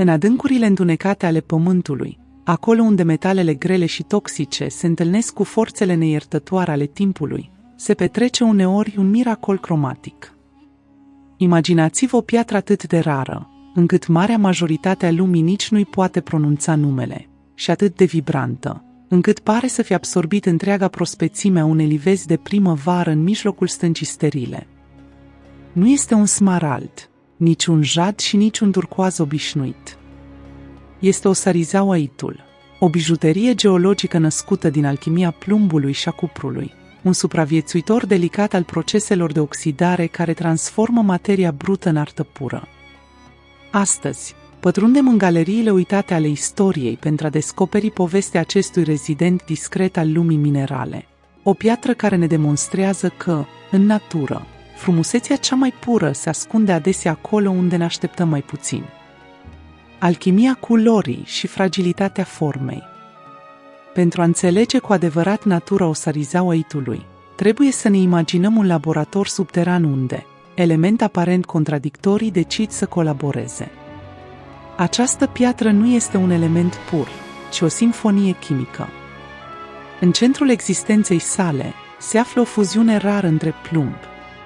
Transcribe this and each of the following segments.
În adâncurile întunecate ale pământului, acolo unde metalele grele și toxice se întâlnesc cu forțele neiertătoare ale timpului, se petrece uneori un miracol cromatic. Imaginați-vă o piatră atât de rară, încât marea majoritate a lumii nici nu-i poate pronunța numele, și atât de vibrantă, încât pare să fie absorbit întreaga prospețime a unei livezi de primăvară în mijlocul stâncii sterile. Nu este un smarald, nici un jad și nici un turcoaz obișnuit. Este o sarizauaitul, o bijuterie geologică născută din alchimia plumbului și a cuprului, un supraviețuitor delicat al proceselor de oxidare care transformă materia brută în artă pură. Astăzi, pătrundem în galeriile uitate ale istoriei pentru a descoperi povestea acestui rezident discret al lumii minerale, o piatră care ne demonstrează că, în natură, frumusețea cea mai pură se ascunde adesea acolo unde ne așteptăm mai puțin. Alchimia culorii și fragilitatea formei. Pentru a înțelege cu adevărat natura osarizauaitului, trebuie să ne imaginăm un laborator subteran unde elemente aparent contradictorii decid să colaboreze. Această piatră nu este un element pur, ci o simfonie chimică. În centrul existenței sale se află o fuziune rară între plumb,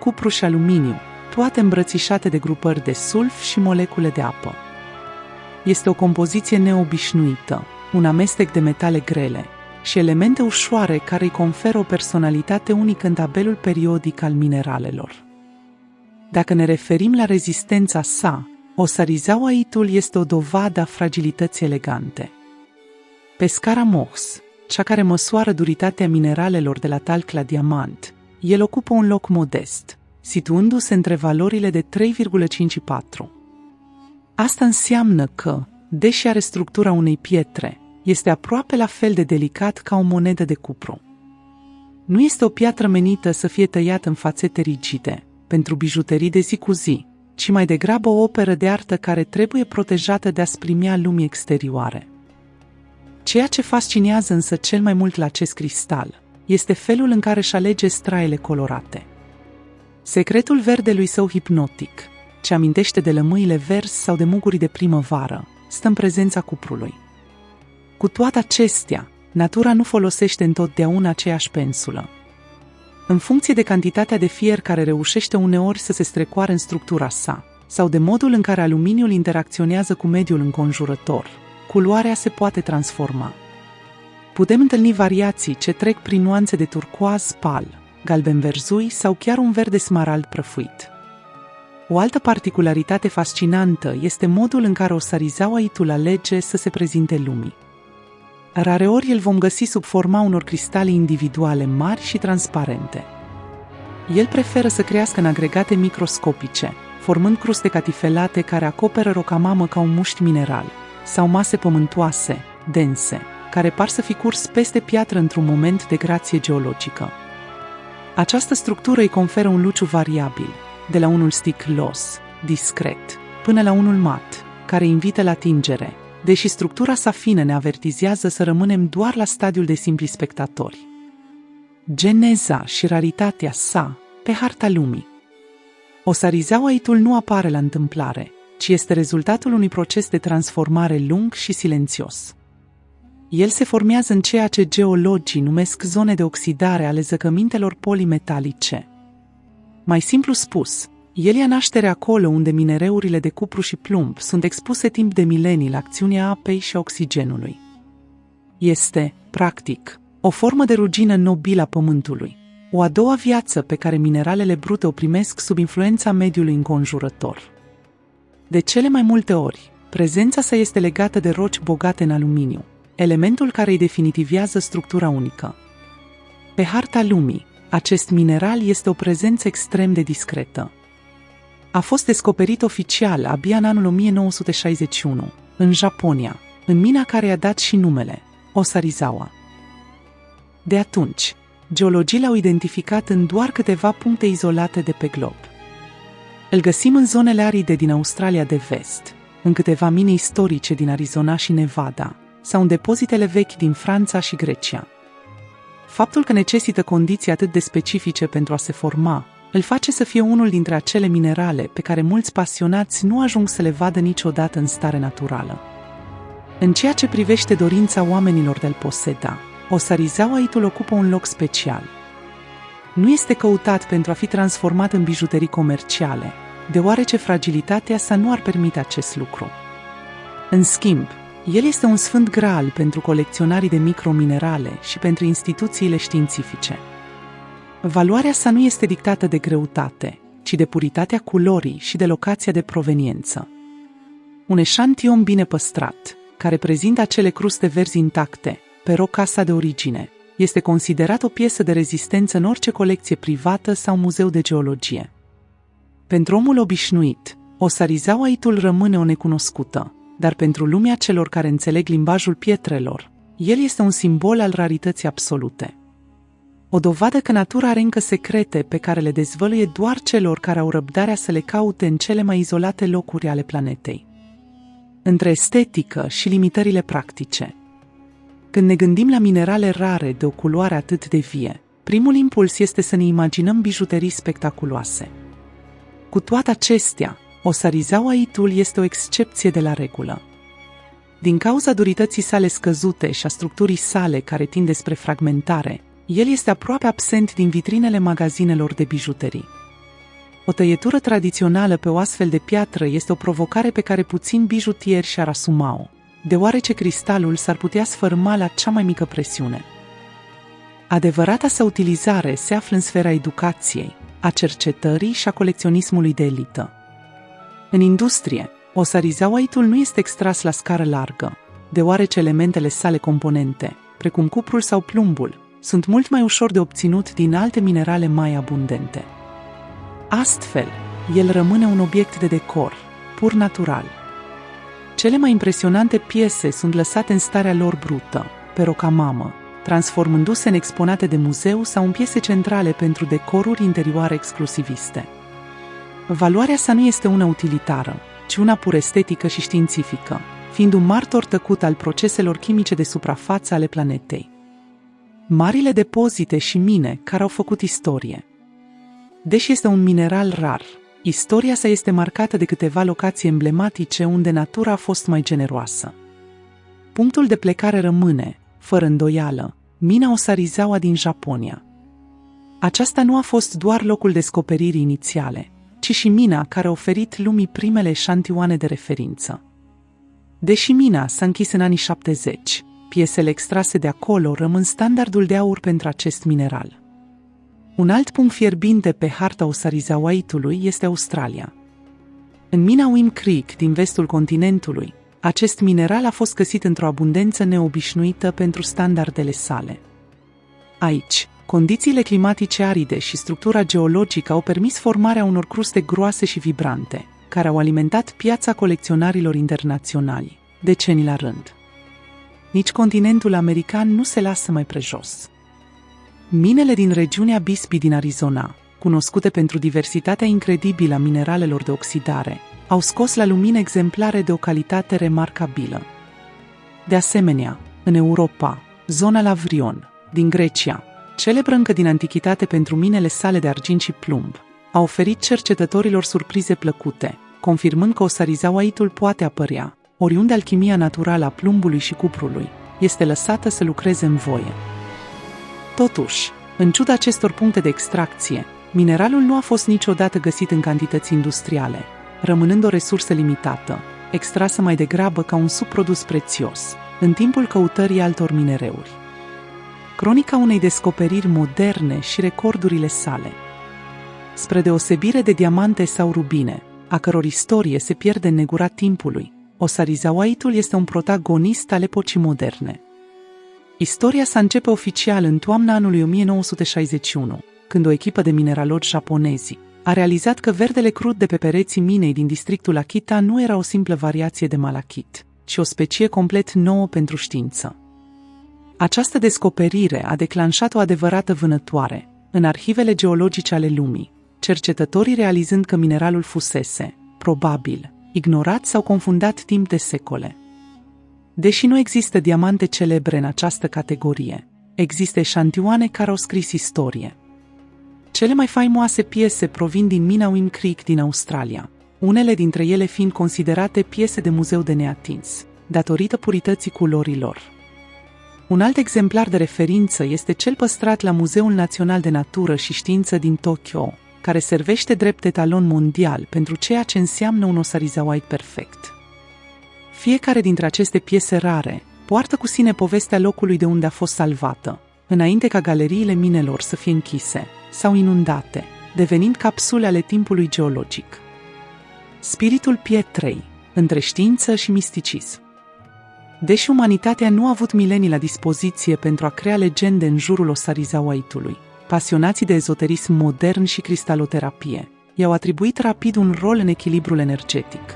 cupru și aluminiu, toate îmbrățișate de grupări de sulf și molecule de apă. Este o compoziție neobișnuită, un amestec de metale grele și elemente ușoare care îi conferă o personalitate unică în tabelul periodic al mineralelor. Dacă ne referim la rezistența sa, osarizauaitul este o dovadă a fragilității elegante. Pe scara Mohs, cea care măsoară duritatea mineralelor de la talc la diamant, el ocupă un loc modest, situându-se între valorile de 3,54. Asta înseamnă că, deși are structura unei pietre, este aproape la fel de delicat ca o monedă de cupru. Nu este o piatră menită să fie tăiată în fațete rigide, pentru bijuterii de zi cu zi, ci mai degrabă o operă de artă care trebuie protejată de asprimea lumii exterioare. Ceea ce fascinează însă cel mai mult la acest cristal este felul în care își alege straiele colorate. Secretul verdelui său hipnotic, ce amintește de lămâile verzi sau de mugurii de primăvară, stă în prezența cuprului. Cu toate acestea, natura nu folosește întotdeauna aceeași pensulă. În funcție de cantitatea de fier care reușește uneori să se strecoare în structura sa, sau de modul în care aluminiul interacționează cu mediul înconjurător, culoarea se poate transforma. Putem întâlni variații ce trec prin nuanțe de turcoaz pal, galben-verzui sau chiar un verde smarald prăfuit. O altă particularitate fascinantă este modul în care osarizauaitul alege să se prezinte lumii. Rareori îl vom găsi sub forma unor cristale individuale mari și transparente. El preferă să crească în agregate microscopice, formând cruste catifelate care acoperă rocamamă ca un mușchi mineral, sau mase pământoase, dense, care par să fi curs peste piatră într-un moment de grație geologică. Această structură îi conferă un luciu variabil, de la unul sticlos, discret, până la unul mat, care invită la atingere, deși structura sa fină ne avertizează să rămânem doar la stadiul de simpli spectatori. Geneza și raritatea sa pe harta lumii. Osarizauaitul nu apare la întâmplare, ci este rezultatul unui proces de transformare lung și silențios. El se formează în ceea ce geologii numesc zone de oxidare ale zăcămintelor polimetalice. Mai simplu spus, el ia naștere acolo unde minereurile de cupru și plumb sunt expuse timp de milenii la acțiunea apei și a oxigenului. Este, practic, o formă de rugină nobilă a pământului, o a doua viață pe care mineralele brute o primesc sub influența mediului înconjurător. De cele mai multe ori, prezența sa este legată de roci bogate în aluminiu, elementul care îi definitivează structura unică. Pe harta lumii, acest mineral este o prezență extrem de discretă. A fost descoperit oficial abia în anul 1961, în Japonia, în mina care i-a dat și numele, Osarizawa. De atunci, geologii l-au identificat în doar câteva puncte izolate de pe glob. Îl găsim în zonele aride din Australia de vest, în câteva mine istorice din Arizona și Nevada, sau în depozitele vechi din Franța și Grecia. Faptul că necesită condiții atât de specifice pentru a se forma îl face să fie unul dintre acele minerale pe care mulți pasionați nu ajung să le vadă niciodată în stare naturală. În ceea ce privește dorința oamenilor de a-l poseda, Osarizawaitul ocupă un loc special. Nu este căutat pentru a fi transformat în bijuterii comerciale, deoarece fragilitatea sa nu ar permite acest lucru. În schimb, el este un sfânt graal pentru colecționarii de microminerale și pentru instituțiile științifice. Valoarea sa nu este dictată de greutate, ci de puritatea culorii și de locația de proveniență. Un eșantion bine păstrat, care prezintă acele cruste verzi intacte, pe roca sa de origine, este considerat o piesă de rezistență în orice colecție privată sau muzeu de geologie. Pentru omul obișnuit, Osarizawaitul rămâne o necunoscută, dar pentru lumea celor care înțeleg limbajul pietrelor, el este un simbol al rarității absolute. O dovadă că natura are încă secrete pe care le dezvăluie doar celor care au răbdarea să le caute în cele mai izolate locuri ale planetei. Între estetică și limitările practice. Când ne gândim la minerale rare de o culoare atât de vie, primul impuls este să ne imaginăm bijuterii spectaculoase. Cu toate acestea, Osarizawaitul este o excepție de la regulă. Din cauza durității sale scăzute și a structurii sale care tinde spre fragmentare, el este aproape absent din vitrinele magazinelor de bijuterii. O tăietură tradițională pe o astfel de piatră este o provocare pe care puțini bijutieri și-ar asuma-o, deoarece cristalul s-ar putea sfârma la cea mai mică presiune. Adevărata sa utilizare se află în sfera educației, a cercetării și a colecționismului de elită. În industrie, Osarizawaitul nu este extras la scară largă, deoarece elementele sale componente, precum cuprul sau plumbul, sunt mult mai ușor de obținut din alte minerale mai abundente. Astfel, el rămâne un obiect de decor, pur natural. Cele mai impresionante piese sunt lăsate în starea lor brută, pe roca mamă, transformându-se în exponate de muzeu sau în piese centrale pentru decoruri interioare exclusiviste. Valoarea sa nu este una utilitară, ci una pur estetică și științifică, fiind un martor tăcut al proceselor chimice de suprafață ale planetei. Marile depozite și mine care au făcut istorie. Deși este un mineral rar, istoria sa este marcată de câteva locații emblematice unde natura a fost mai generoasă. Punctul de plecare rămâne, fără îndoială, mina Osarizawa din Japonia. Aceasta nu a fost doar locul descoperirii inițiale, ci și mina care a oferit lumii primele eșantioane de referință. Deși mina s-a închis în anii 70, piesele extrase de acolo rămân standardul de aur pentru acest mineral. Un alt punct fierbinte pe harta Osarizawaitului este Australia. În mina Wim Creek din vestul continentului, acest mineral a fost găsit într-o abundență neobișnuită pentru standardele sale. Aici, condițiile climatice aride și structura geologică au permis formarea unor cruste groase și vibrante, care au alimentat piața colecționarilor internaționali, decenii la rând. Nici continentul american nu se lasă mai prejos. Minele din regiunea Bisbee din Arizona, cunoscute pentru diversitatea incredibilă a mineralelor de oxidare, au scos la lumină exemplare de o calitate remarcabilă. De asemenea, în Europa, zona Lavrion, din Grecia, celebră încă din antichitate pentru minele sale de argint și plumb, a oferit cercetătorilor surprize plăcute, confirmând că Osarizawaitul poate apărea, oriunde alchimia naturală a plumbului și cuprului este lăsată să lucreze în voie. Totuși, în ciuda acestor puncte de extracție, mineralul nu a fost niciodată găsit în cantități industriale, rămânând o resursă limitată, extrasă mai degrabă ca un subprodus prețios, în timpul căutării altor minereuri. Cronica unei descoperiri moderne și recordurile sale. Spre deosebire de diamante sau rubine, a căror istorie se pierde în negura timpului, Osarizawaitul este un protagonist al epocii moderne. Istoria sa începe oficial în toamna anului 1961, când o echipă de mineralogi japonezi a realizat că verdele crud de pe pereții minei din districtul Akita nu era o simplă variație de malachit, ci o specie complet nouă pentru știință. Această descoperire a declanșat o adevărată vânătoare în arhivele geologice ale lumii, cercetătorii realizând că mineralul fusese, probabil, ignorat sau confundat timp de secole. Deși nu există diamante celebre în această categorie, există eșantioane care au scris istorie. Cele mai faimoase piese provin din Minawin Creek din Australia, unele dintre ele fiind considerate piese de muzeu de neatins, datorită purității culorilor. Un alt exemplar de referință este cel păstrat la Muzeul Național de Natură și Știință din Tokyo, care servește drept etalon mondial pentru ceea ce înseamnă un osarizawait perfect. Fiecare dintre aceste piese rare poartă cu sine povestea locului de unde a fost salvată, înainte ca galeriile minelor să fie închise sau inundate, devenind capsule ale timpului geologic. Spiritul pietrei, între știință și misticism. Deși umanitatea nu a avut milenii la dispoziție pentru a crea legende în jurul osarizawaitului, pasionații de ezoterism modern și cristaloterapie i-au atribuit rapid un rol în echilibrul energetic.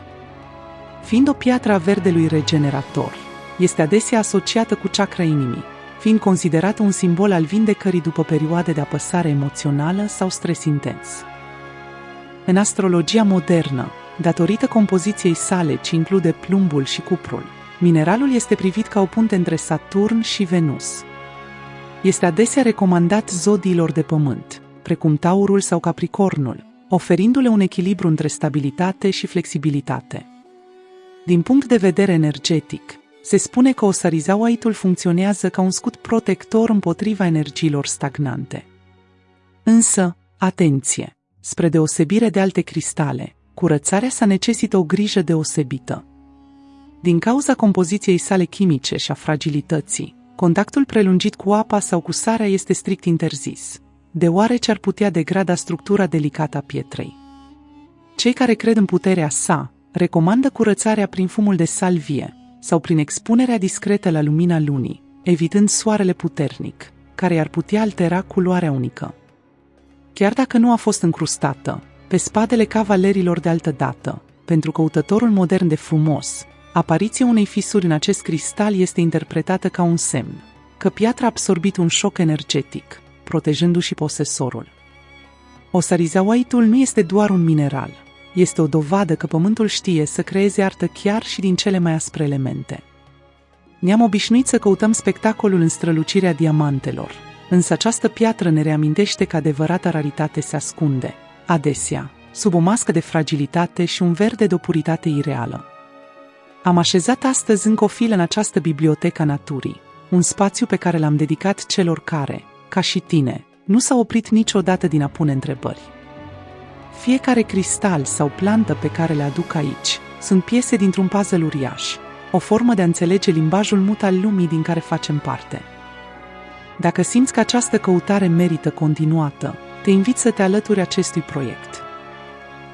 Fiind o piatră a verdelui regenerator, este adesea asociată cu chakra inimii, fiind considerată un simbol al vindecării după perioade de apăsare emoțională sau stres intens. În astrologia modernă, datorită compoziției sale ce include plumbul și cuprul, mineralul este privit ca o punte între Saturn și Venus. Este adesea recomandat zodiilor de pământ, precum Taurul sau Capricornul, oferindu-le un echilibru între stabilitate și flexibilitate. Din punct de vedere energetic, se spune că osarizawaitul funcționează ca un scut protector împotriva energiilor stagnante. Însă, atenție! Spre deosebire de alte cristale, curățarea sa necesită o grijă deosebită. Din cauza compoziției sale chimice și a fragilității, contactul prelungit cu apa sau cu sarea este strict interzis, deoarece ar putea degrada structura delicată a pietrei. Cei care cred în puterea sa recomandă curățarea prin fumul de salvie sau prin expunerea discretă la lumina lunii, evitând soarele puternic, care ar putea altera culoarea unică. Chiar dacă nu a fost încrustată, pe spadele cavalerilor de altă dată, pentru căutătorul modern de frumos, apariția unei fisuri în acest cristal este interpretată ca un semn că piatra a absorbit un șoc energetic, protejându-și posesorul. Osarizawaitul nu este doar un mineral, este o dovadă că pământul știe să creeze artă chiar și din cele mai aspre elemente. Ne-am obișnuit să căutăm spectacolul în strălucirea diamantelor, însă această piatră ne reamintește că adevărata raritate se ascunde, adesea, sub o mască de fragilitate și un verde de o puritate ireală. Am așezat astăzi încă o filă în această bibliotecă a naturii, un spațiu pe care l-am dedicat celor care, ca și tine, nu s-au oprit niciodată din a pune întrebări. Fiecare cristal sau plantă pe care le aduc aici sunt piese dintr-un puzzle uriaș, o formă de a înțelege limbajul mut al lumii din care facem parte. Dacă simți că această căutare merită continuată, te invit să te alături acestui proiect.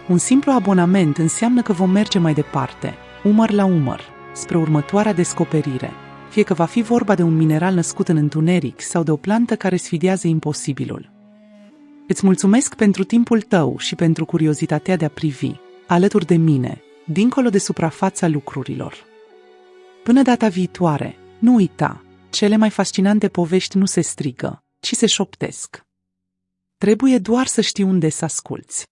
Un simplu abonament înseamnă că vom merge mai departe, umăr la umăr, spre următoarea descoperire, fie că va fi vorba de un mineral născut în întuneric sau de o plantă care sfidează imposibilul. Îți mulțumesc pentru timpul tău și pentru curiozitatea de a privi, alături de mine, dincolo de suprafața lucrurilor. Până data viitoare, nu uita, cele mai fascinante povești nu se strigă, ci se șoptesc. Trebuie doar să știi unde să asculți.